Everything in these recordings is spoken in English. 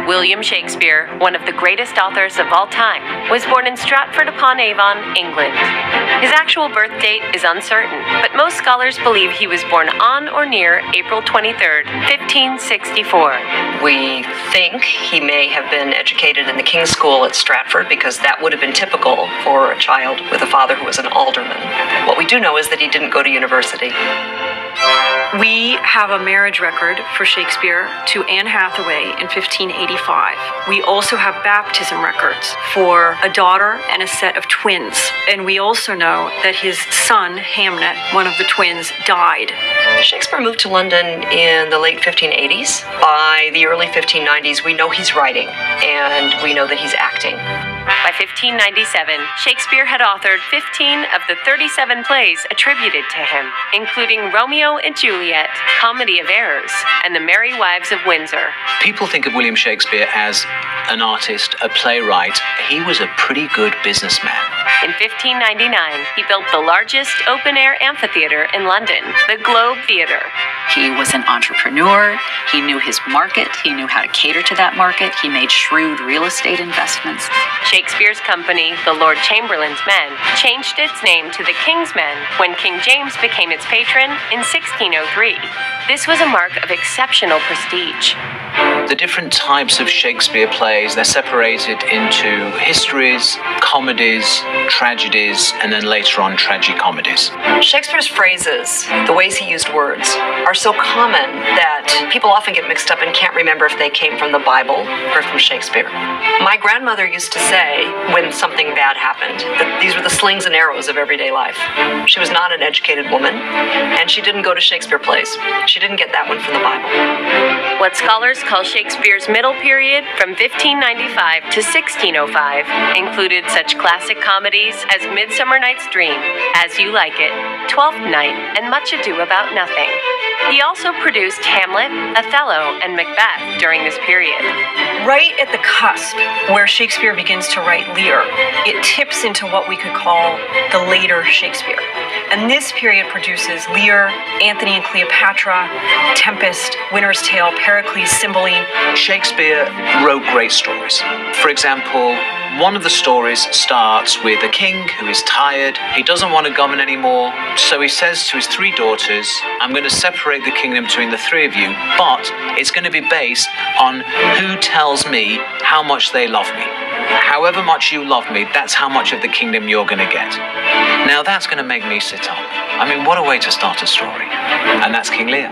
William Shakespeare, one of the greatest authors of all time, was born in Stratford-upon-Avon, England. His actual birth date is uncertain, but most scholars believe he was born on or near April 23rd, 1564. We think he may have been educated in the King's School at Stratford because that would have been typical for a child with a father who was an alderman. What we do know is that he didn't go to university. We have a marriage record for Shakespeare to Anne Hathaway in 1585. We also have baptism records for a daughter and a set of twins. And we also know that his son, Hamnet, one of the twins, died. Shakespeare moved to London in the late 1580s. By the early 1590s, we know he's writing, and we know that he's acting. By 1597, Shakespeare had authored 15 of the 37 plays attributed to him, including Romeo and Juliet, Comedy of Errors, and The Merry Wives of Windsor. People think of William Shakespeare as an artist, a playwright. He was a pretty good businessman. In 1599, he built the largest open-air amphitheater in London, the Globe Theatre. He was an entrepreneur. He knew his market. He knew how to cater to that market. He made shrewd real estate investments. Shakespeare's company, the Lord Chamberlain's Men, changed its name to the King's Men when King James became its patron in 1603. This was a mark of exceptional prestige. The different types of Shakespeare plays, they're separated into histories, comedies, tragedies, and then later on tragicomedies. Shakespeare's phrases, the ways he used words, are so common that people often get mixed up and can't remember if they came from the Bible or from Shakespeare. My grandmother used to say, when something bad happened, that these were the slings and arrows of everyday life. She was not an educated woman, and she didn't go to Shakespeare plays. She didn't get that one from the Bible. What scholars call Shakespeare's middle period, from 1595 to 1605, included such classic comedies as Midsummer Night's Dream, As You Like It, Twelfth Night, and Much Ado About Nothing. He also produced Hamlet, Othello, and Macbeth during this period. Right at the cusp where Shakespeare begins to write Lear, it tips into what we could call the later Shakespeare. And this period produces Lear, Antony and Cleopatra, Tempest, Winter's Tale, Pericles, Cymbeline. Shakespeare wrote great stories. For example, one of the stories starts with a king who is tired. He doesn't want to govern anymore. So he says to his three daughters, I'm going to separate the kingdom between the three of you, but it's going to be based on who tells me how much they love me. However much you love me, that's how much of the kingdom you're going to get. Now that's going to make me sit up. I mean, what a way to start a story. And that's King Lear.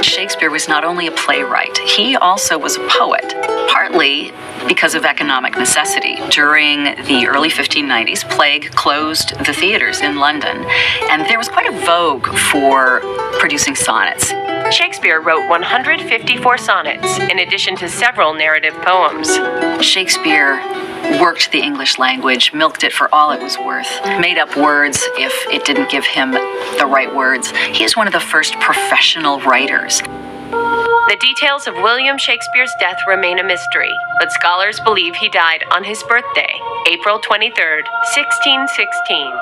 Shakespeare was not only a playwright, he also was a poet, partly because of economic necessity. During the early 1590s, plague closed the theaters in London, and there was quite a vogue for producing sonnets. Shakespeare wrote 154 sonnets, in addition to several narrative poems. Shakespeare worked the English language, milked it for all it was worth, made up words if it didn't give him the right words. He is one of the first professional writers. The details of William Shakespeare's death remain a mystery, but scholars believe he died on his birthday, April 23rd, 1616.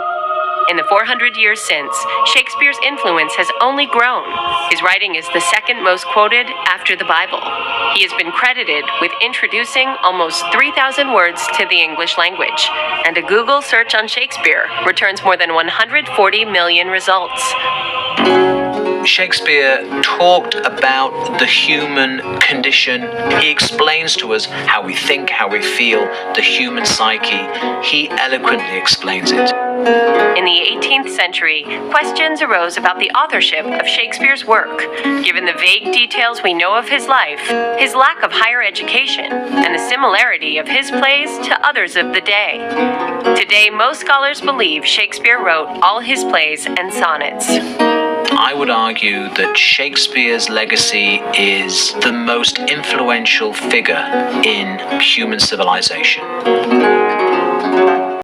In the 400 years since, Shakespeare's influence has only grown. His writing is the second most quoted after the Bible. He has been credited with introducing almost 3,000 words to the English language, and a Google search on Shakespeare returns more than 140 million results. Shakespeare talked about the human condition. He explains to us how we think, how we feel, the human psyche. He eloquently explains it. In the 18th century, questions arose about the authorship of Shakespeare's work, given the vague details we know of his life, his lack of higher education, and the similarity of his plays to others of the day. Today, most scholars believe Shakespeare wrote all his plays and sonnets. I would argue that Shakespeare's legacy is the most influential figure in human civilization.